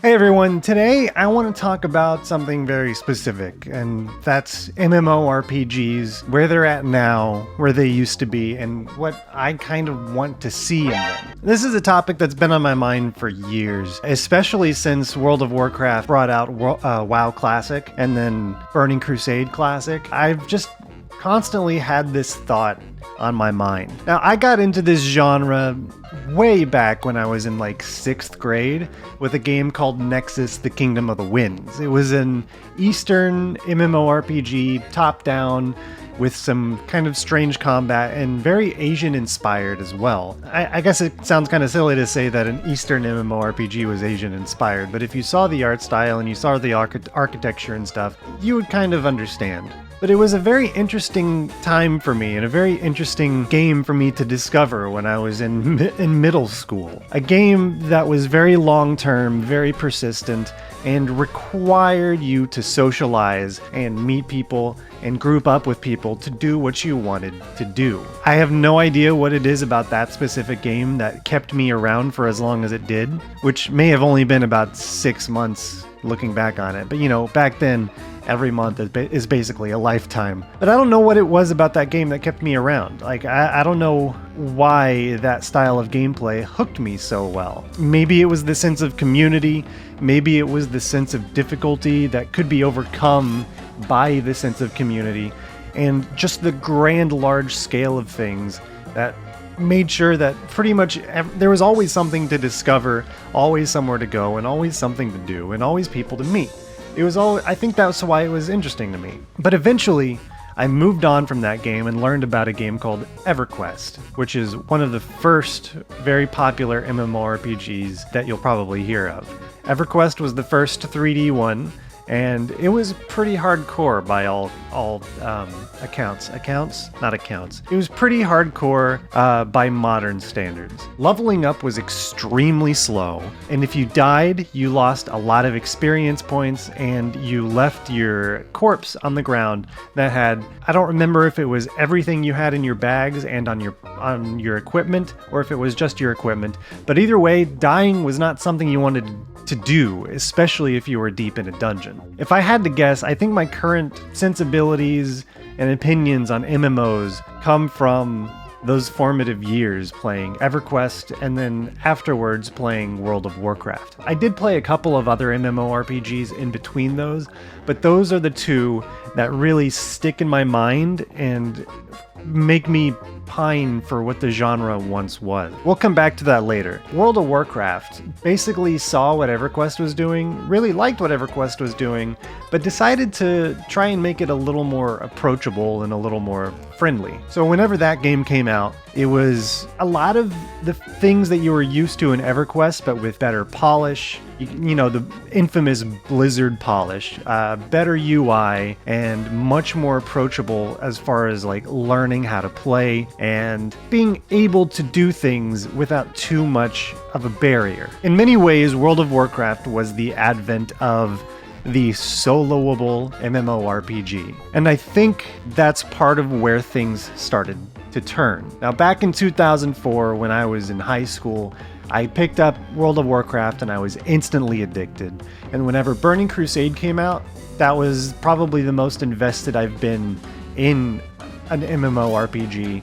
Hey everyone, today I want to talk about something very specific, and that's MMORPGs, where they're at now, where they used to be, and what I kind of want to see in them. This is a topic that's been on my mind for years, especially since World of Warcraft brought out WoW Classic and then Burning Crusade Classic. I've just constantly had this thought on my mind. Now, I got into this genre way back when I was in like 6th grade with a game called Nexus: The Kingdom of the Winds. It was an Eastern MMORPG, top-down, with some kind of strange combat and very Asian inspired as well. I guess it sounds kind of silly to say that an Eastern MMORPG was Asian inspired, but if you saw the art style and you saw the architecture and stuff, you would kind of understand. But it was a very interesting time for me and a very interesting game for me to discover when I was in middle school. A game that was very long-term, very persistent, and required you to socialize and meet people and group up with people to do what you wanted to do. I have no idea what it is about that specific game that kept me around for as long as it did, which may have only been about 6 months looking back on it. But you know, back then, every month is basically a lifetime. But I don't know what it was about that game that kept me around. Like, I don't know why that style of gameplay hooked me so well. Maybe it was the sense of community, maybe it was the sense of difficulty that could be overcome by the sense of community, and just the grand large scale of things that made sure that pretty much there was always something to discover, always somewhere to go, and always something to do, and always people to meet. I think that's why it was interesting to me. But eventually, I moved on from that game and learned about a game called Everquest, which is one of the first very popular MMORPGs that you'll probably hear of. Everquest was the first 3D one, and it was pretty hardcore by all accounts. It was pretty hardcore by modern standards. Leveling up was extremely slow, and if you died, you lost a lot of experience points, and you left your corpse on the ground that had, I don't remember if it was everything you had in your bags and on your equipment, or if it was just your equipment, but either way, dying was not something you wanted to do, especially if you were deep in a dungeon. If I had to guess, I think my current sensibilities and opinions on MMOs come from those formative years playing Everquest and then afterwards playing World of Warcraft. I did play a couple of other MMORPGs in between those, but those are the two that really stick in my mind and make me pine for what the genre once was. We'll come back to that later. World of Warcraft basically saw what Everquest was doing, really liked what Everquest was doing, but decided to try and make it a little more approachable and a little more friendly. So whenever that game came out, it was a lot of the things that you were used to in Everquest, but with better polish, you know, the infamous Blizzard polish, better UI, and much more approachable as far as like learning how to play and being able to do things without too much of a barrier. In many ways, World of Warcraft was the advent of the soloable MMORPG. And I think that's part of where things started to turn. Now, back in 2004, when I was in high school, I picked up World of Warcraft and I was instantly addicted. And whenever Burning Crusade came out, that was probably the most invested I've been in an MMORPG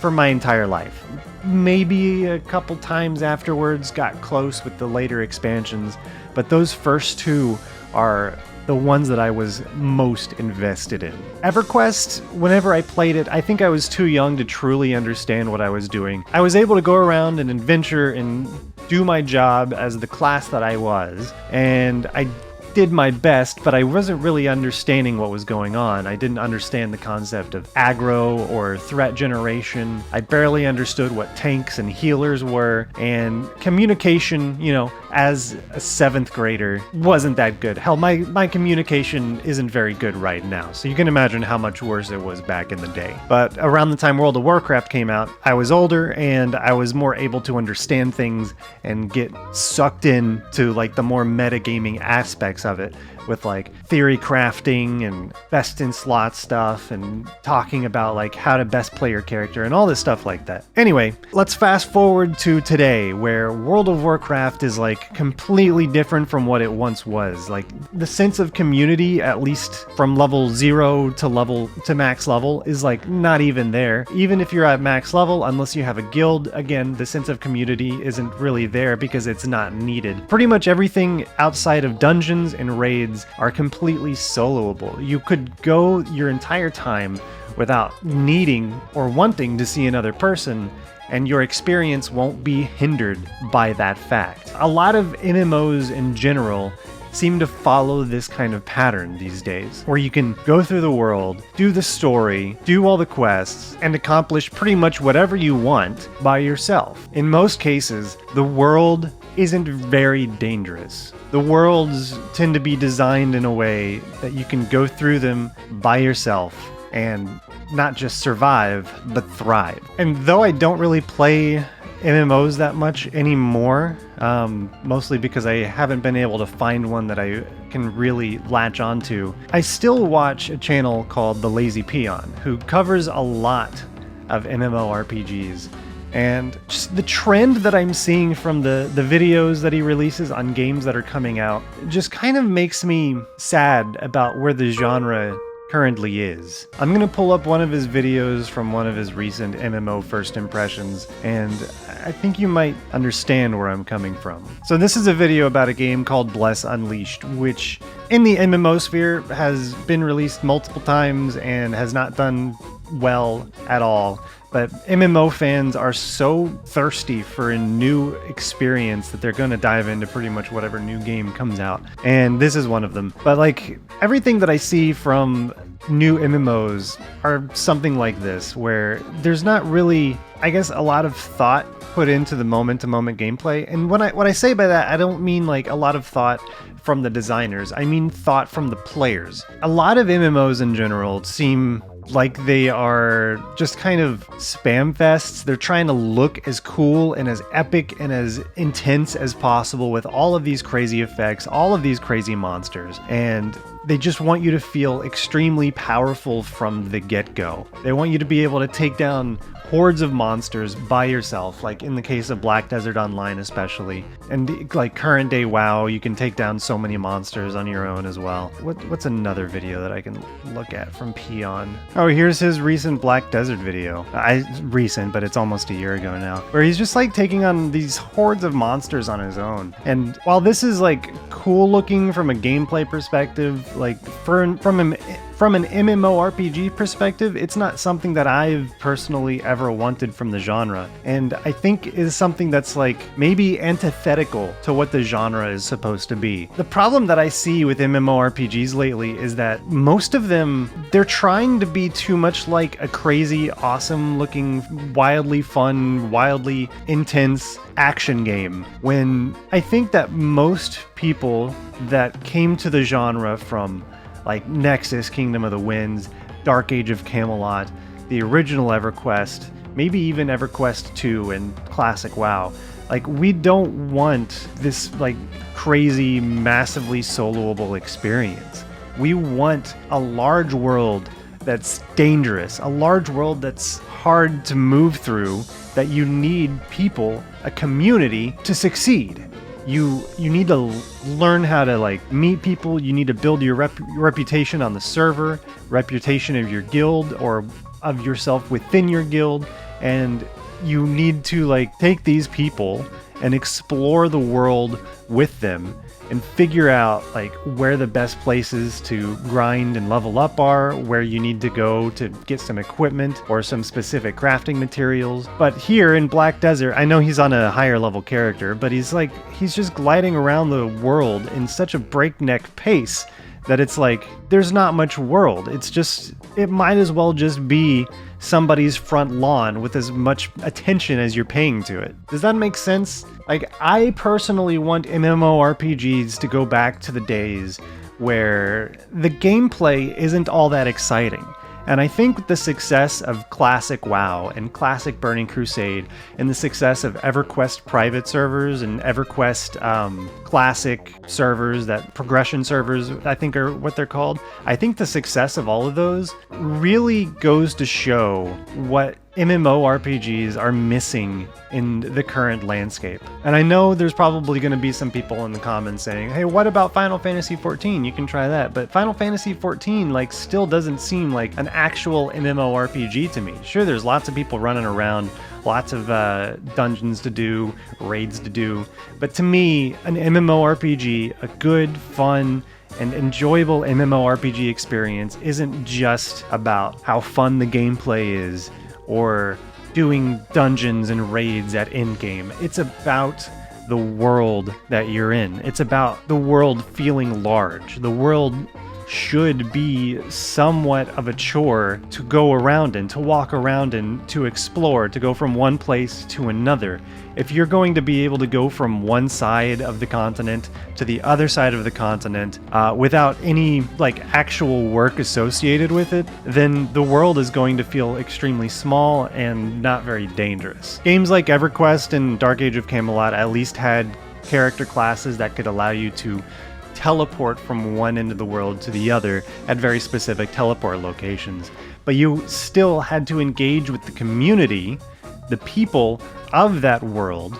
for my entire life. Maybe a couple times afterwards got close with the later expansions, but those first two are the ones that I was most invested in. Everquest, whenever I played it, I think I was too young to truly understand what I was doing. I was able to go around and adventure and do my job as the class that I was, and I did my best, but I wasn't really understanding what was going on. I didn't understand the concept of aggro or threat generation. I barely understood what tanks and healers were, and communication, you know, as a 7th grader wasn't that good. Hell, my communication isn't very good right now, so you can imagine how much worse it was back in the day. But around the time World of Warcraft came out, I was older and I was more able to understand things and get sucked in to like the more metagaming aspects of it. with like theory crafting and best in slot stuff and talking about like how to best play your character and all this stuff like that. Anyway, let's fast forward to today, where World of Warcraft is like completely different from what it once was. Like the sense of community, at least from level 0 to max level, is like not even there. Even if you're at max level, unless you have a guild, again, the sense of community isn't really there because it's not needed. Pretty much everything outside of dungeons and raids are completely soloable. You could go your entire time without needing or wanting to see another person, and your experience won't be hindered by that fact. A lot of MMOs in general seem to follow this kind of pattern these days, where you can go through the world, do the story, do all the quests, and accomplish pretty much whatever you want by yourself. In most cases, the world isn't very dangerous. The worlds tend to be designed in a way that you can go through them by yourself and not just survive, but thrive. And though I don't really play MMOs that much anymore, mostly because I haven't been able to find one that I can really latch onto, I still watch a channel called The Lazy Peon, who covers a lot of MMORPGs. And just the trend that I'm seeing from the videos that he releases on games that are coming out just kind of makes me sad about where the genre currently is. I'm gonna pull up one of his videos from one of his recent MMO first impressions, and I think you might understand where I'm coming from. So this is a video about a game called Bless Unleashed, which in the MMO sphere has been released multiple times and has not done well at all. But MMO fans are so thirsty for a new experience that they're going to dive into pretty much whatever new game comes out. And this is one of them. But like everything that I see from new MMOs are something like this, where there's not really, I guess, a lot of thought put into the moment-to-moment gameplay. And when I say by that, I don't mean like a lot of thought from the designers. I mean thought from the players. A lot of MMOs in general seem like they are just kind of spam fests. They're trying to look as cool and as epic and as intense as possible with all of these crazy effects, all of these crazy monsters, and they just want you to feel extremely powerful from the get-go. They want you to be able to take down hordes of monsters by yourself, like in the case of Black Desert Online especially. And like current day WoW, you can take down so many monsters on your own as well. What's another video that I can look at from Peon? Oh, here's his recent Black Desert video. Recent, but it's almost a year ago now, where he's just like taking on these hordes of monsters on his own. And while this is like cool looking from a gameplay perspective, like from an MMORPG perspective, it's not something that I've personally ever wanted from the genre, and I think is something that's like maybe antithetical to what the genre is supposed to be. The problem that I see with MMORPGs lately is that most of them, they're trying to be too much like a crazy, awesome looking, wildly fun, wildly intense action game, when I think that most people that came to the genre from like Nexus, Kingdom of the Winds, Dark Age of Camelot, the original Everquest, maybe even Everquest 2 and Classic WoW. Like, we don't want this like crazy, massively soloable experience. We want a large world that's dangerous, a large world that's hard to move through, that you need people, a community, to succeed. You need to learn how to like meet people. You need to build your reputation on the server, reputation of your guild or of yourself within your guild, and you need to like take these people and explore the world with them and figure out like where the best places to grind and level up are, where you need to go to get some equipment or some specific crafting materials. But here in Black Desert, I know he's on a higher level character, but he's just gliding around the world in such a breakneck pace that it's like there's not much world. It might as well just be somebody's front lawn with as much attention as you're paying to it. Does that make sense? Like, I personally want MMORPGs to go back to the days where the gameplay isn't all that exciting. And I think the success of classic WoW and classic Burning Crusade and the success of Everquest private servers and Everquest classic servers, that progression servers I think are what they're called, I think the success of all of those really goes to show what MMORPGs are missing in the current landscape. And I know there's probably going to be some people in the comments saying, hey, what about Final Fantasy XIV? You can try that. But Final Fantasy XIV like still doesn't seem like an actual MMORPG to me. Sure, there's lots of people running around, lots of dungeons to do, raids to do. But to me, an MMORPG, a good, fun, and enjoyable MMORPG experience isn't just about how fun the gameplay is or doing dungeons and raids at endgame. It's about the world that you're in. It's about the world feeling large. The world should be somewhat of a chore to go around in, to walk around in, to explore, to go from one place to another. If you're going to be able to go from one side of the continent to the other side of the continent without any like actual work associated with it, then the world is going to feel extremely small and not very dangerous. Games like EverQuest and Dark Age of Camelot at least had character classes that could allow you to teleport from one end of the world to the other at very specific teleport locations. But you still had to engage with the community, the people of that world,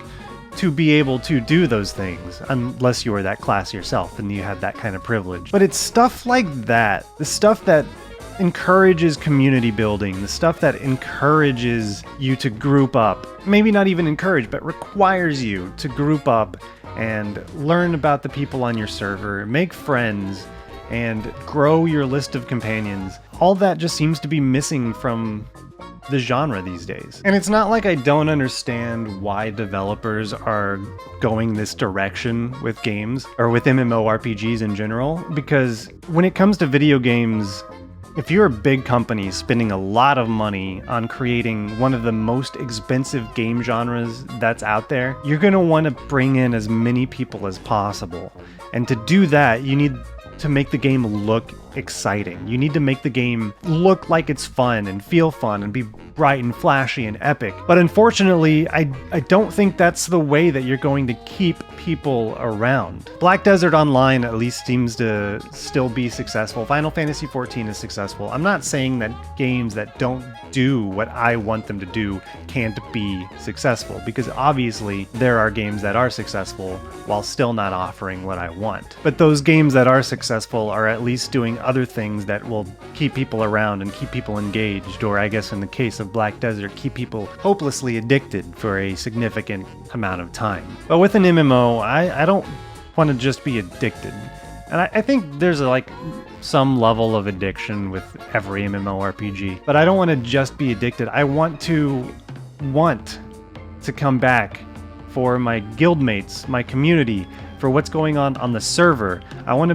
to be able to do those things, unless you were that class yourself and you had that kind of privilege. But it's stuff like that, the stuff that encourages community building, the stuff that encourages you to group up, maybe not even encourage, but requires you to group up and learn about the people on your server, make friends, and grow your list of companions. All that just seems to be missing from the genre these days. And it's not like I don't understand why developers are going this direction with games, or with MMORPGs in general, because when it comes to video games, if you're a big company spending a lot of money on creating one of the most expensive game genres that's out there, you're going to want to bring in as many people as possible. And to do that, you need to make the game look exciting. You need to make the game look like it's fun and feel fun and be bright and flashy and epic. But unfortunately, I don't think that's the way that you're going to keep people around. Black Desert Online at least seems to still be successful. Final Fantasy XIV is successful. I'm not saying that games that don't do what I want them to do can't be successful, because obviously there are games that are successful while still not offering what I want. But those games that are successful are at least doing other things that will keep people around and keep people engaged, or I guess in the case of Black Desert, keep people hopelessly addicted for a significant amount of time. But with an MMO, I don't want to just be addicted. And I think there's some level of addiction with every MMORPG, but I don't want to just be addicted. I want to come back for my guildmates, my community, for what's going on the server. I want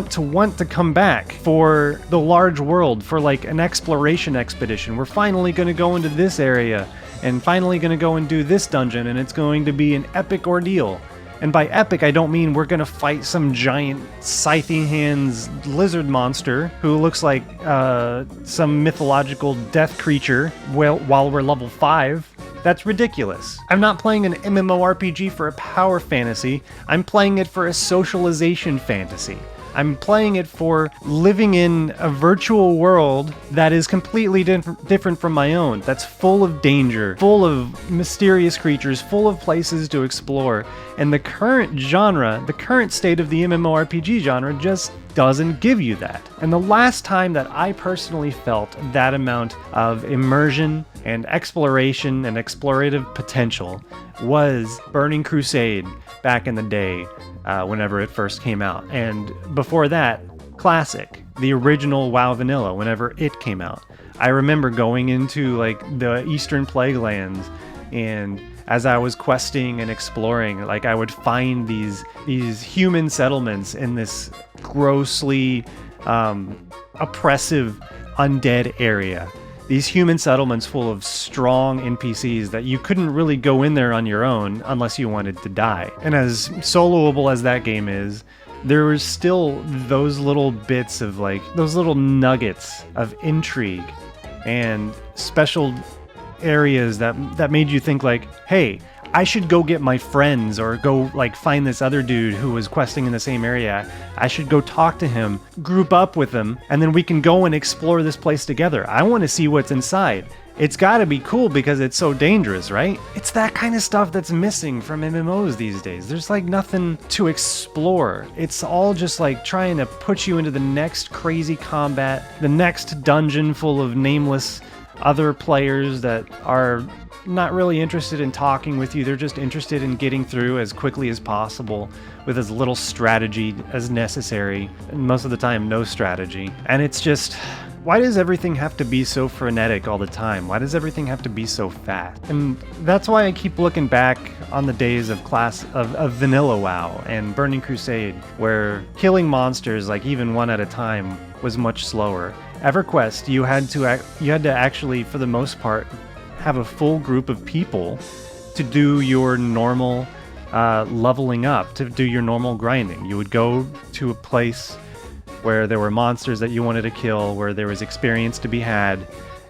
to come back for the large world, for like an exploration expedition. We're finally going to go into this area and finally going to go and do this dungeon, and it's going to be an epic ordeal. And by epic, I don't mean we're going to fight some giant scything hands lizard monster who looks like some mythological death creature while we're level 5. That's ridiculous. I'm not playing an MMORPG for a power fantasy. I'm playing it for a socialization fantasy. I'm playing it for living in a virtual world that is completely different from my own, that's full of danger, full of mysterious creatures, full of places to explore. And the current genre, the current state of the MMORPG genre just doesn't give you that. And the last time that I personally felt that amount of immersion and exploration and explorative potential was Burning Crusade back in the day, whenever it first came out. And before that, Classic, the original WoW Vanilla, whenever it came out. I remember going into like the Eastern Plaguelands, and as I was questing and exploring, like I would find these human settlements in this grossly oppressive undead area. These human settlements full of strong NPCs that you couldn't really go in there on your own unless you wanted to die. And as soloable as that game is, there was still those little bits of like, those little nuggets of intrigue and special areas that made you think like, hey, I should go get my friends, or go like find this other dude who was questing in the same area. I should go talk to him, group up with him, and then we can go and explore this place together. I want to see what's inside. It's gotta be cool because it's so dangerous, right? It's that kind of stuff that's missing from MMOs these days. There's like nothing to explore. It's all just like trying to put you into the next crazy combat, the next dungeon full of nameless other players that are not really interested in talking with you. They're just interested in getting through as quickly as possible with as little strategy as necessary, and most of the time no strategy. And it's just, why does everything have to be so frenetic all the time? Why does everything have to be so fast? And that's why I keep looking back on the days of vanilla WoW and Burning Crusade, where killing monsters like even one at a time was much slower. Everquest, you had to actually, for the most part, have a full group of people to do your normal leveling up, to do your normal grinding. You would go to a place where there were monsters that you wanted to kill, where there was experience to be had,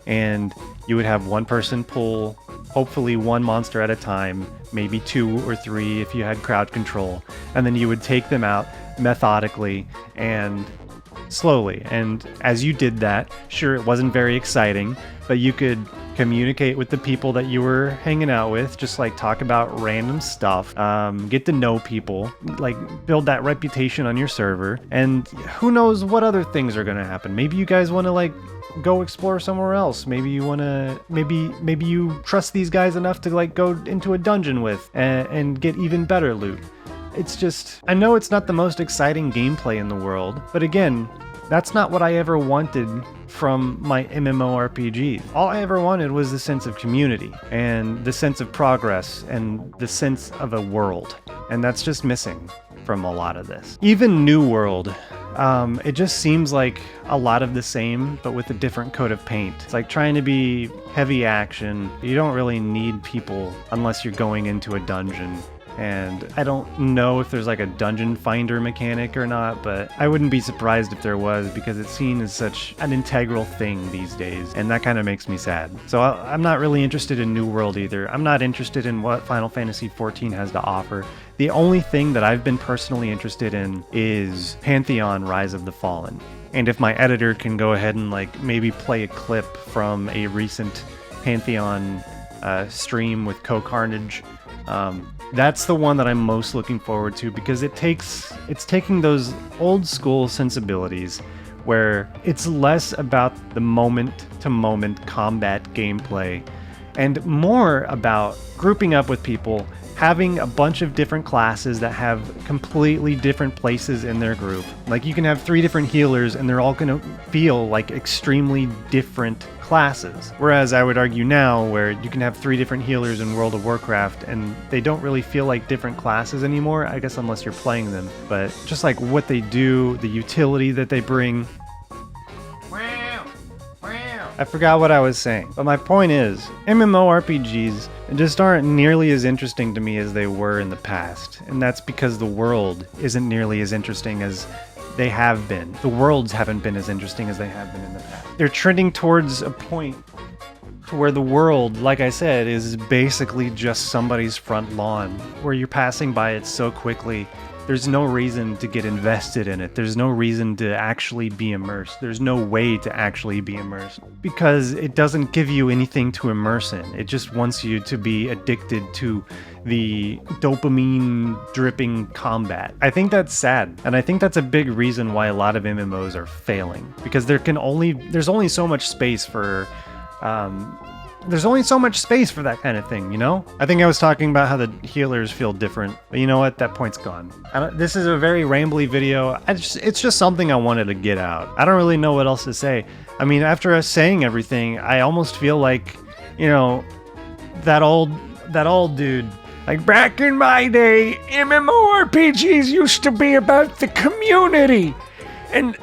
and you would have one person pull hopefully one monster at a time, maybe 2 or 3 if you had crowd control, and then you would take them out methodically and slowly. And as you did that, sure, it wasn't very exciting, but you could communicate with the people that you were hanging out with, just like talk about random stuff, get to know people, like build that reputation on your server, and who knows what other things are going to happen. Maybe you guys want to like go explore somewhere else. Maybe you want to, maybe you trust these guys enough to like go into a dungeon with and get even better loot. It's just, I know it's not the most exciting gameplay in the world, but again, that's not what I ever wanted from my MMORPGs. All I ever wanted was the sense of community and the sense of progress and the sense of a world. And that's just missing from a lot of this. Even New World, it just seems like a lot of the same, but with a different coat of paint. It's like trying to be heavy action. You don't really need people unless you're going into a dungeon. And I don't know if there's like a dungeon finder mechanic or not, but I wouldn't be surprised if there was, because it's seen as such an integral thing these days, and that kind of makes me sad. So I'm not really interested in New World either. I'm not interested in what Final Fantasy XIV has to offer. The only thing that I've been personally interested in is Pantheon Rise of the Fallen. And if my editor can go ahead and like maybe play a clip from a recent Pantheon stream with Co-Carnage, that's the one that I'm most looking forward to, because it's taking those old school sensibilities where it's less about the moment to moment combat gameplay and more about grouping up with people, having a bunch of different classes that have completely different places in their group. Like you can have 3 different healers and they're all gonna feel like extremely different classes. Whereas I would argue now, where you can have 3 different healers in World of Warcraft and they don't really feel like different classes anymore, I guess, unless you're playing them. But just like what they do, the utility that they bring. I forgot what I was saying, but my point is, MMORPGs just aren't nearly as interesting to me as they were in the past, and that's because the world isn't nearly as interesting as they have been. The worlds haven't been as interesting as they have been in the past. They're trending towards a point to where the world, like I said, is basically just somebody's front lawn, where you're passing by it so quickly. There's no reason to get invested in it. There's no reason to actually be immersed. There's no way to actually be immersed, because it doesn't give you anything to immerse in. It just wants you to be addicted to the dopamine dripping combat. I think that's sad, and I think that's a big reason why a lot of MMOs are failing, because there's only so much space for that kind of thing, you know? I think I was talking about how the healers feel different, but you know what? That point's gone. This is a very rambly video. It's just something I wanted to get out. I don't really know what else to say. I mean, after us saying everything, I almost feel like, you know, that old dude. Like, back in my day, MMORPGs used to be about the community. And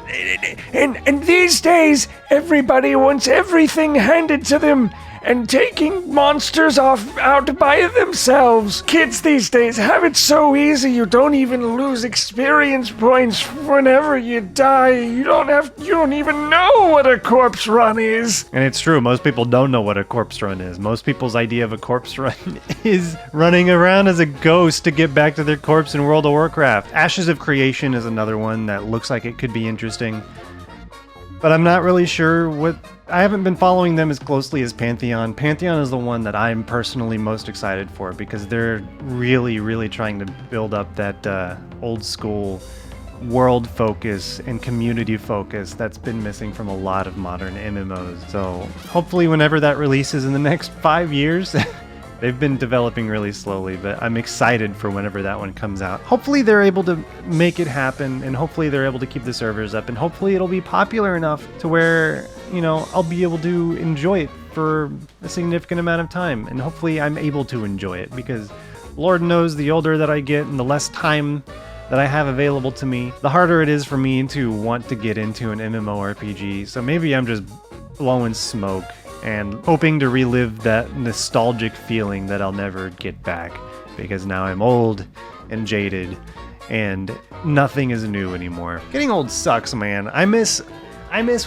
these days, everybody wants everything handed to them. and taking monsters out by themselves. Kids these days have it so easy. You don't even lose experience points whenever you die. You don't even know what a corpse run is. And it's true, most people don't know what a corpse run is. Most people's idea of a corpse run is running around as a ghost to get back to their corpse in World of Warcraft. Ashes of Creation is another one that looks like it could be interesting. But I'm not really sure what... I haven't been following them as closely as Pantheon. Pantheon is the one that I'm personally most excited for because they're really, really trying to build up that old school world focus and community focus that's been missing from a lot of modern MMOs. So hopefully whenever that releases in the next 5 years... They've been developing really slowly, but I'm excited for whenever that one comes out. Hopefully they're able to make it happen, and hopefully they're able to keep the servers up, and hopefully it'll be popular enough to where, you know, I'll be able to enjoy it for a significant amount of time, and hopefully I'm able to enjoy it, because Lord knows the older that I get and the less time that I have available to me, the harder it is for me to want to get into an MMORPG, so maybe I'm just blowing smoke and hoping to relive that nostalgic feeling that I'll never get back, because now I'm old and jaded and nothing is new anymore. Getting old sucks, man. I miss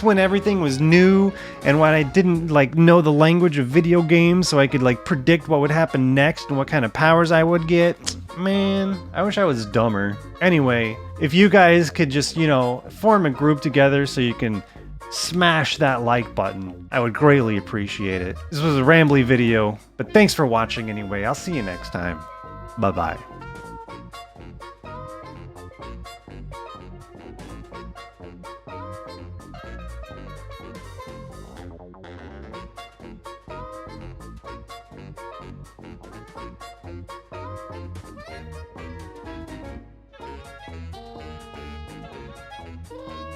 when everything was new and when I didn't like know the language of video games so I could like predict what would happen next and what kind of powers I would get. Man, I wish I was dumber. Anyway, if you guys could just, you know, form a group together so you can smash that like button, I would greatly appreciate it. This was a rambly video, but thanks for watching anyway. I'll see you next time. Bye-bye.